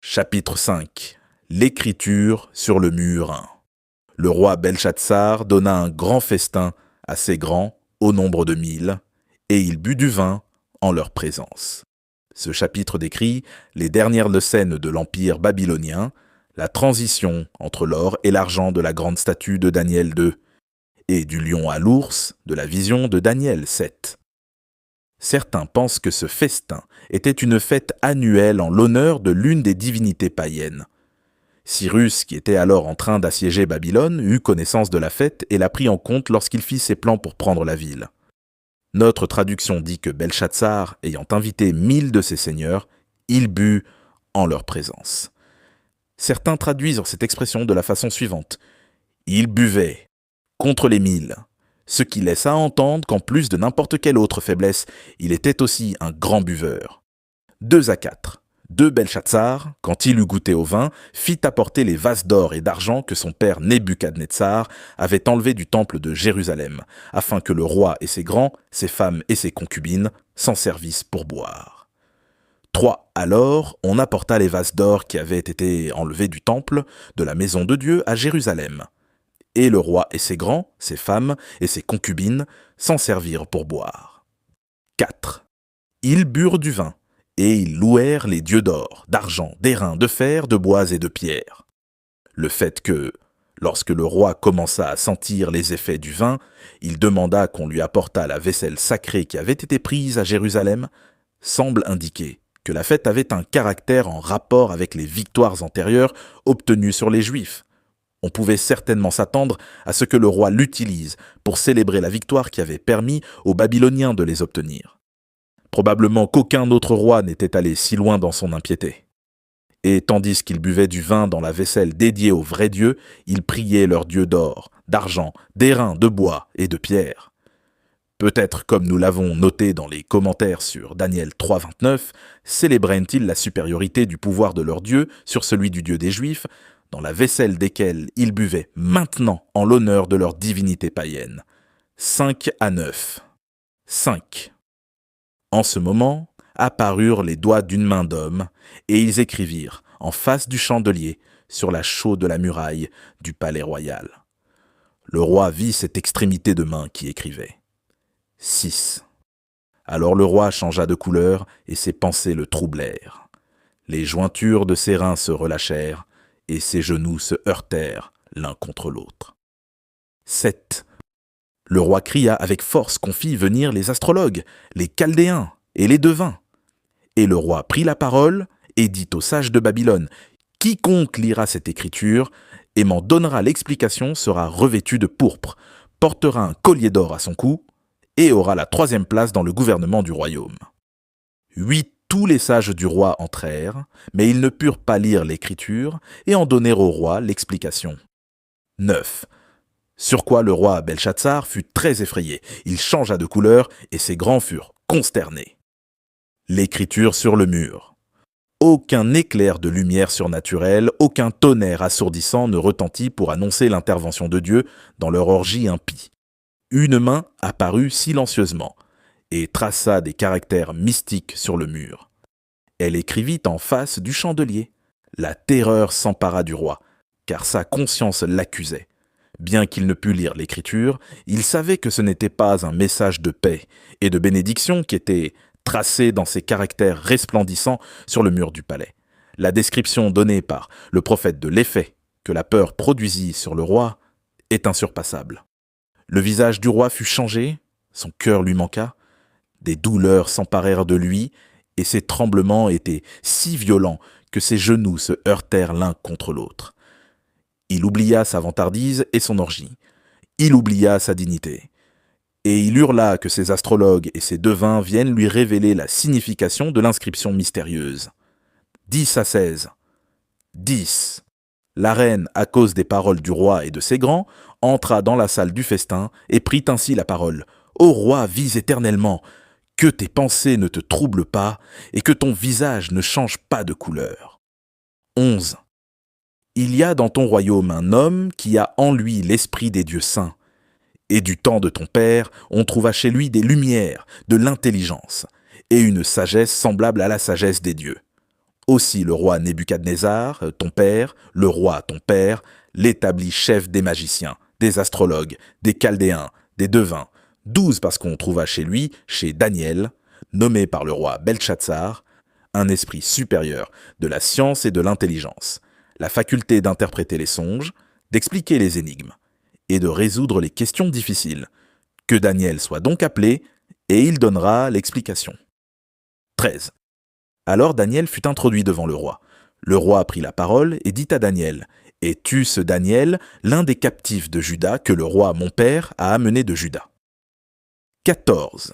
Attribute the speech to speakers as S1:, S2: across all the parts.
S1: Chapitre 5. L'écriture sur le mur 1. Le roi Belshazzar donna un grand festin à ses grands, au nombre de 1000, et il but du vin en leur présence. Ce chapitre décrit les dernières scènes de l'empire babylonien, la transition entre l'or et l'argent de la grande statue de Daniel 2, et du lion à l'ours de la vision de Daniel 7. Certains pensent que ce festin était une fête annuelle en l'honneur de l'une des divinités païennes. Cyrus, qui était alors en train d'assiéger Babylone, eut connaissance de la fête et la prit en compte lorsqu'il fit ses plans pour prendre la ville. Notre traduction dit que Belshazzar, ayant invité 1000 de ses seigneurs, il but en leur présence. Certains traduisent cette expression de la façon suivante. Il buvait contre les 1000. Ce qui laissa entendre qu'en plus de n'importe quelle autre faiblesse, il était aussi un grand buveur. 2-4. Belshazzar, quand il eut goûté au vin, fit apporter les vases d'or et d'argent que son père Nebuchadnezzar avait enlevés du temple de Jérusalem, afin que le roi et ses grands, ses femmes et ses concubines s'en servissent pour boire. 3. Alors, on apporta les vases d'or qui avaient été enlevés du temple de la maison de Dieu à Jérusalem. Et le roi et ses grands, ses femmes et ses concubines s'en servirent pour boire. 4. Ils burent du vin, et ils louèrent les dieux d'or, d'argent, d'airain, de fer, de bois et de pierre. Le fait que, lorsque le roi commença à sentir les effets du vin, il demanda qu'on lui apportât la vaisselle sacrée qui avait été prise à Jérusalem, semble indiquer que la fête avait un caractère en rapport avec les victoires antérieures obtenues sur les Juifs. On pouvait certainement s'attendre à ce que le roi l'utilise pour célébrer la victoire qui avait permis aux Babyloniens de les obtenir. Probablement qu'aucun autre roi n'était allé si loin dans son impiété. Et tandis qu'il buvait du vin dans la vaisselle dédiée aux vrais dieux, il priait leurs dieux d'or, d'argent, d'airain, de bois et de pierre. Peut-être, comme nous l'avons noté dans les commentaires sur Daniel 3.29, célébraient-ils la supériorité du pouvoir de leur Dieu sur celui du Dieu des Juifs, dans la vaisselle desquelles ils buvaient maintenant en l'honneur de leur divinité païenne. 5-9. 5. En ce moment, apparurent les doigts d'une main d'homme, et ils écrivirent, en face du chandelier, sur la chaux de la muraille du palais royal. Le roi vit cette extrémité de main qui écrivait. 6. Alors le roi changea de couleur, et ses pensées le troublèrent. Les jointures de ses reins se relâchèrent, et ses genoux se heurtèrent l'un contre l'autre. 7. Le roi cria avec force qu'on fît venir les astrologues, les chaldéens et les devins. Et le roi prit la parole et dit aux sages de Babylone, « Quiconque lira cette écriture et m'en donnera l'explication sera revêtu de pourpre, portera un collier d'or à son cou et aura la 3e place dans le gouvernement du royaume. » 8. Tous les sages du roi entrèrent, mais ils ne purent pas lire l'écriture et en donner au roi l'explication. 9. Sur quoi le roi Belshazzar fut très effrayé. Il changea de couleur et ses grands furent consternés. L'écriture sur le mur. Aucun éclair de lumière surnaturelle, aucun tonnerre assourdissant ne retentit pour annoncer l'intervention de Dieu dans leur orgie impie. Une main apparut silencieusement et traça des caractères mystiques sur le mur. Elle écrivit en face du chandelier. La terreur s'empara du roi, car sa conscience l'accusait. Bien qu'il ne pût lire l'écriture, il savait que ce n'était pas un message de paix et de bénédiction qui était tracé dans ces caractères resplendissants sur le mur du palais. La description donnée par le prophète de l'effet que la peur produisit sur le roi est insurpassable. Le visage du roi fut changé, son cœur lui manqua, des douleurs s'emparèrent de lui, et ses tremblements étaient si violents que ses genoux se heurtèrent l'un contre l'autre. Il oublia sa vantardise et son orgie. Il oublia sa dignité. Et il hurla que ses astrologues et ses devins viennent lui révéler la signification de l'inscription mystérieuse. 10-16. 10. La reine, à cause des paroles du roi et de ses grands, entra dans la salle du festin et prit ainsi la parole. « Ô roi, vis éternellement, que tes pensées ne te troublent pas et que ton visage ne change pas de couleur. » 11. Il y a dans ton royaume un homme qui a en lui l'esprit des dieux saints. Et du temps de ton père, on trouva chez lui des lumières, de l'intelligence, et une sagesse semblable à la sagesse des dieux. Aussi le roi Nebuchadnezzar, ton père, le roi ton père, l'établit chef des magiciens, des astrologues, des chaldéens, des devins, 12 parce qu'on trouva chez lui, chez Daniel, nommé par le roi Belchatsar, un esprit supérieur de la science et de l'intelligence, la faculté d'interpréter les songes, d'expliquer les énigmes et de résoudre les questions difficiles. Que Daniel soit donc appelé, et il donnera l'explication. 13. Alors Daniel fut introduit devant le roi. Le roi prit la parole et dit à Daniel, « Es-tu ce Daniel, l'un des captifs de Juda que le roi mon père a amené de Juda ?» 14.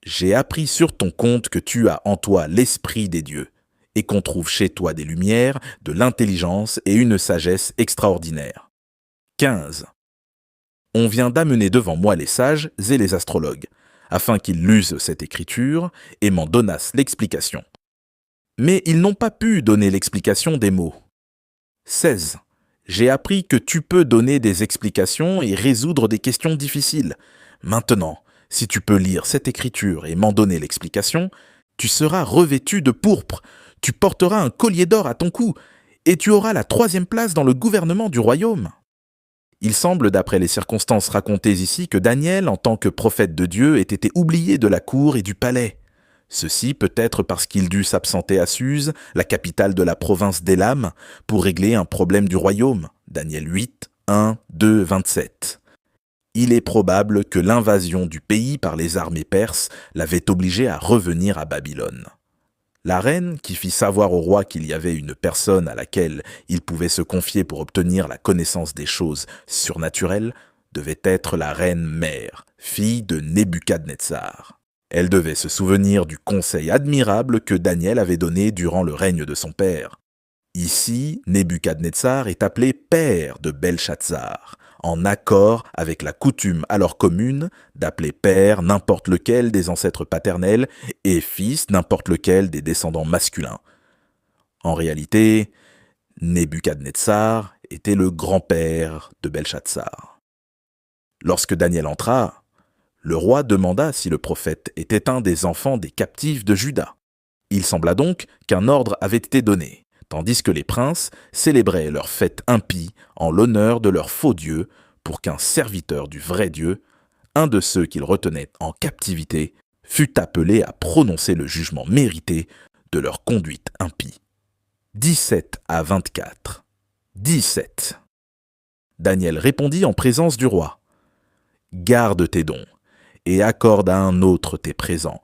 S1: J'ai appris sur ton compte que tu as en toi l'esprit des dieux, et qu'on trouve chez toi des lumières, de l'intelligence et une sagesse extraordinaire. 15. On vient d'amener devant moi les sages et les astrologues, afin qu'ils lusent cette écriture et m'en donnassent l'explication. Mais ils n'ont pas pu donner l'explication des mots. 16. J'ai appris que tu peux donner des explications et résoudre des questions difficiles. Maintenant, si tu peux lire cette écriture et m'en donner l'explication, tu seras revêtu de pourpre, tu porteras un collier d'or à ton cou, et tu auras la 3e place dans le gouvernement du royaume. Il semble, d'après les circonstances racontées ici, que Daniel, en tant que prophète de Dieu, ait été oublié de la cour et du palais. Ceci peut-être parce qu'il dut s'absenter à Suse, la capitale de la province d'Élam, pour régler un problème du royaume. Daniel 8, 1, 2, 27. Il est probable que l'invasion du pays par les armées perses l'avait obligé à revenir à Babylone. La reine, qui fit savoir au roi qu'il y avait une personne à laquelle il pouvait se confier pour obtenir la connaissance des choses surnaturelles, devait être la reine mère, fille de Nebuchadnezzar. Elle devait se souvenir du conseil admirable que Daniel avait donné durant le règne de son père. Ici, Nebuchadnezzar est appelé père de Belchatsar, en accord avec la coutume alors commune d'appeler père n'importe lequel des ancêtres paternels et fils n'importe lequel des descendants masculins. En réalité, Nebuchadnezzar était le grand-père de Belchatsar. Lorsque Daniel entra, le roi demanda si le prophète était un des enfants des captifs de Juda. Il sembla donc qu'un ordre avait été donné, tandis que les princes célébraient leur fête impie en l'honneur de leur faux dieu, pour qu'un serviteur du vrai Dieu, un de ceux qu'ils retenaient en captivité, fût appelé à prononcer le jugement mérité de leur conduite impie. 17 à 24. 17. Daniel répondit en présence du roi, « Garde tes dons, et accorde à un autre tes présents.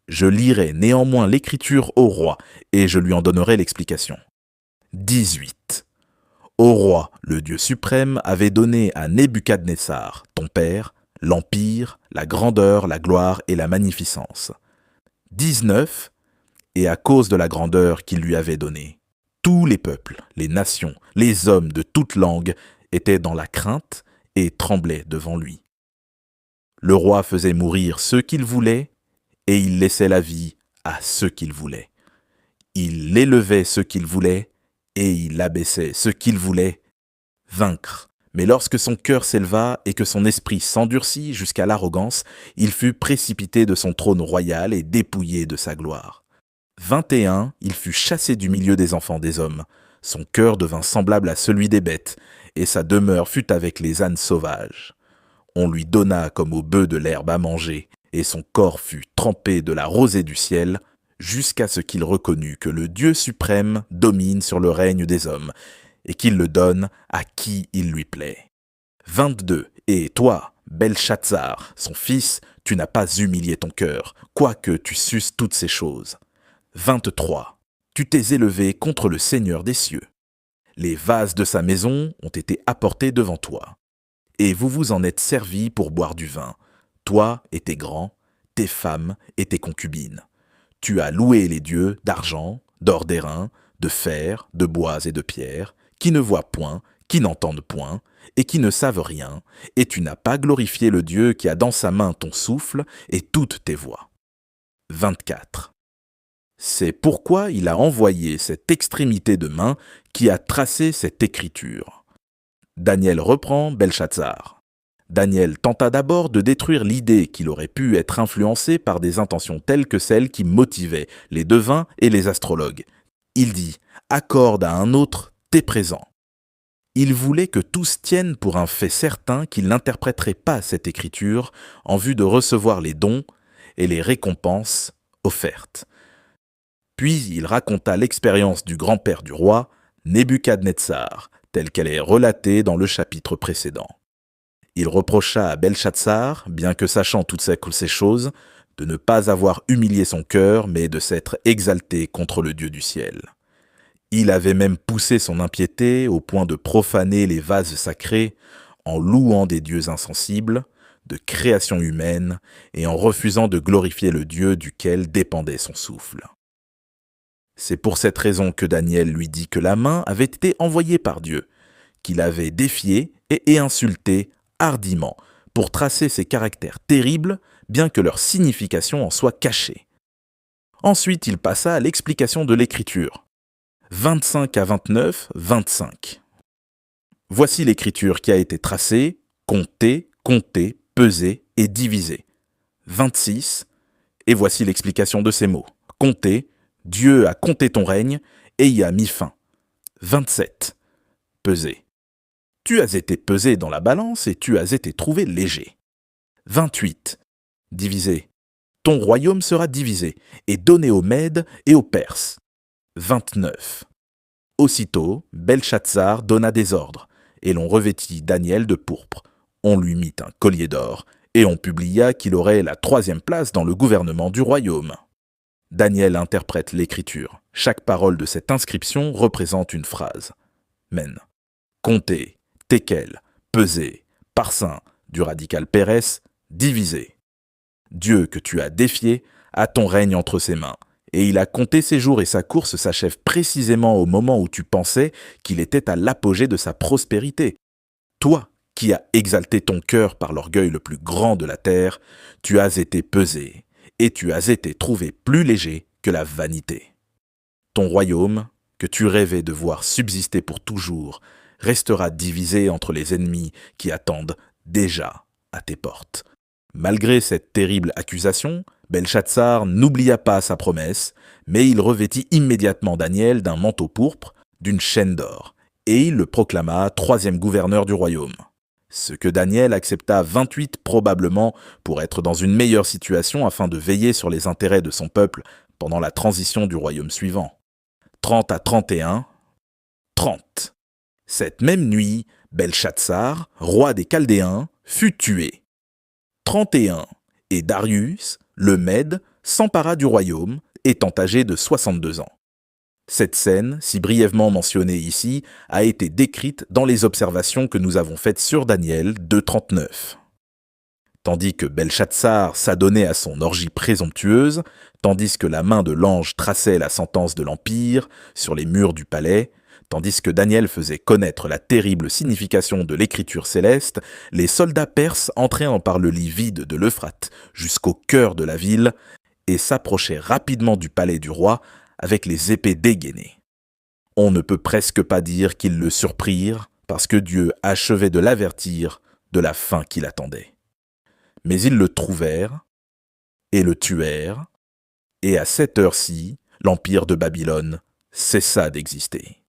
S1: Je lirai néanmoins l'écriture au roi, et je lui en donnerai l'explication. » 18. Au roi, le Dieu suprême avait donné à Nebuchadnezzar, ton père, l'empire, la grandeur, la gloire et la magnificence. 19. Et à cause de la grandeur qu'il lui avait donnée, tous les peuples, les nations, les hommes de toute langue étaient dans la crainte et tremblaient devant lui. Le roi faisait mourir ceux qu'il voulait, et il laissait la vie à ceux qu'il voulait. Il élevait ceux qu'il voulait, et il abaissait ceux qu'il voulait vaincre. Mais lorsque son cœur s'éleva et que son esprit s'endurcit jusqu'à l'arrogance, il fut précipité de son trône royal et dépouillé de sa gloire. 21. Il fut chassé du milieu des enfants des hommes. Son cœur devint semblable à celui des bêtes, et sa demeure fut avec les ânes sauvages. On lui donna comme au bœuf de l'herbe à manger, et son corps fut trempé de la rosée du ciel, jusqu'à ce qu'il reconnût que le Dieu suprême domine sur le règne des hommes, et qu'il le donne à qui il lui plaît. 22. Et toi, Belchatsar, son fils, tu n'as pas humilié ton cœur, quoique tu susses toutes ces choses. 23. Tu t'es élevé contre le Seigneur des cieux. Les vases de sa maison ont été apportés devant toi, et vous vous en êtes servis pour boire du vin, toi et tes grands, tes femmes et tes concubines. Tu as loué les dieux d'argent, d'or d'airain, de fer, de bois et de pierre, qui ne voient point, qui n'entendent point, et qui ne savent rien, et tu n'as pas glorifié le Dieu qui a dans sa main ton souffle et toutes tes voix. 24. C'est pourquoi il a envoyé cette extrémité de main qui a tracé cette écriture. Daniel reprend Belchatsar. Daniel tenta d'abord de détruire l'idée qu'il aurait pu être influencé par des intentions telles que celles qui motivaient les devins et les astrologues. Il dit « accorde à un autre tes présents ». Il voulait que tous tiennent pour un fait certain qu'il n'interpréterait pas cette écriture en vue de recevoir les dons et les récompenses offertes. Puis il raconta l'expérience du grand-père du roi, Nebuchadnezzar, telle qu'elle est relatée dans le chapitre précédent. Il reprocha à Belchatsar, bien que sachant toutes ces choses, de ne pas avoir humilié son cœur, mais de s'être exalté contre le Dieu du ciel. Il avait même poussé son impiété au point de profaner les vases sacrés en louant des dieux insensibles, de création humaine, et en refusant de glorifier le Dieu duquel dépendait son souffle. C'est pour cette raison que Daniel lui dit que la main avait été envoyée par Dieu, qu'il avait défié et insulté hardiment pour tracer ces caractères terribles, bien que leur signification en soit cachée. Ensuite, il passa à l'explication de l'écriture. 25 à 29, 25. Voici l'écriture qui a été tracée, comptée, pesée et divisée. 26. Et voici l'explication de ces mots. Comptée, Dieu a compté ton règne et y a mis fin. 27. Pesé. Tu as été pesé dans la balance et tu as été trouvé léger. 28. Divisé. Ton royaume sera divisé et donné aux Mèdes et aux Perses. 29. Aussitôt, Belchatsar donna des ordres, et l'on revêtit Daniel de pourpre. On lui mit un collier d'or, et on publia qu'il aurait la 3e place dans le gouvernement du royaume. Daniel interprète l'écriture. Chaque parole de cette inscription représente une phrase. Men. Compter, tekel, peser, parsin, du radical pérès, diviser. Dieu que tu as défié a ton règne entre ses mains, et il a compté ses jours et sa course s'achève précisément au moment où tu pensais qu'il était à l'apogée de sa prospérité. Toi, qui as exalté ton cœur par l'orgueil le plus grand de la terre, tu as été pesé, et tu as été trouvé plus léger que la vanité. Ton royaume, que tu rêvais de voir subsister pour toujours, restera divisé entre les ennemis qui attendent déjà à tes portes. Malgré cette terrible accusation, Belchatsar n'oublia pas sa promesse, mais il revêtit immédiatement Daniel d'un manteau pourpre, d'une chaîne d'or, et il le proclama 3e gouverneur du royaume. Ce que Daniel accepta 28 probablement pour être dans une meilleure situation afin de veiller sur les intérêts de son peuple pendant la transition du royaume suivant. 30 à 31, 30. Cette même nuit, Belchatsar, roi des Chaldéens, fut tué. 31. Et Darius, le Mède, s'empara du royaume, étant âgé de 62 ans. Cette scène, si brièvement mentionnée ici, a été décrite dans les observations que nous avons faites sur Daniel 2.39. Tandis que Belchatsar s'adonnait à son orgie présomptueuse, tandis que la main de l'ange traçait la sentence de l'Empire sur les murs du palais, tandis que Daniel faisait connaître la terrible signification de l'écriture céleste, les soldats perses entraient par le lit vide de l'Euphrate jusqu'au cœur de la ville et s'approchaient rapidement du palais du roi avec les épées dégainées. On ne peut presque pas dire qu'ils le surprirent parce que Dieu achevait de l'avertir de la fin qu'il attendait. Mais ils le trouvèrent et le tuèrent, et à cette heure-ci, l'empire de Babylone cessa d'exister.